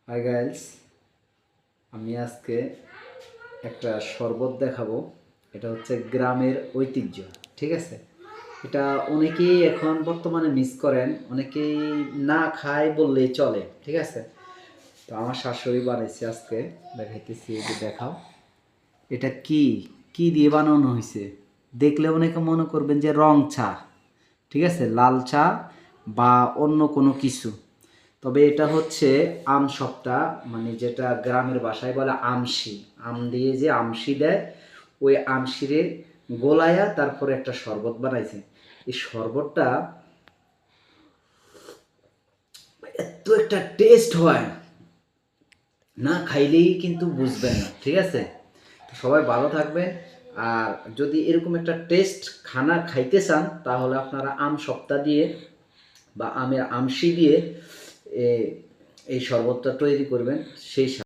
Hi guys, আমি আজকে একটা শরবত দেখাবো। এটা হচ্ছে গ্রামের ঐতিহ্য। ঠিক আছে, এটা অনেকেই এখন বর্তমানে মিস করেন, অনেকেই না খায় বললেই চলে। ঠিক আছে, তো আমার শাশুড়ি বানাইছে, আজকে দেখাইতেছি। এই যে দেখাও, এটা কি কি দিয়ে বানানো হয়েছে। দেখলে অনেকে মনে করবেন যে রং চা, ঠিক আছে, লাল চা বা অন্য কোনো কিছু। তবে এটা হচ্ছে আম সপ্তাহ, মানে যেটা গ্রামের ভাষায় বলে আমশি। আম দিয়ে যে আমশি দেয়, ওই আমশিরে গোলায়া তারপরে একটা শরবত বানাইছে। এই শরবতটা এত একটা টেস্ট হয়, না খাইলেই কিন্তু বুঝবেন না। ঠিক আছে, তো সবাই ভালো থাকবেন। আর যদি এরকম একটা টেস্ট খানা খাইতে চান, তাহলে আপনারা আম সপ্তাহ দিয়ে বা আমের আমশি দিয়ে এই শরবতটা তৈরি করবেন। সেই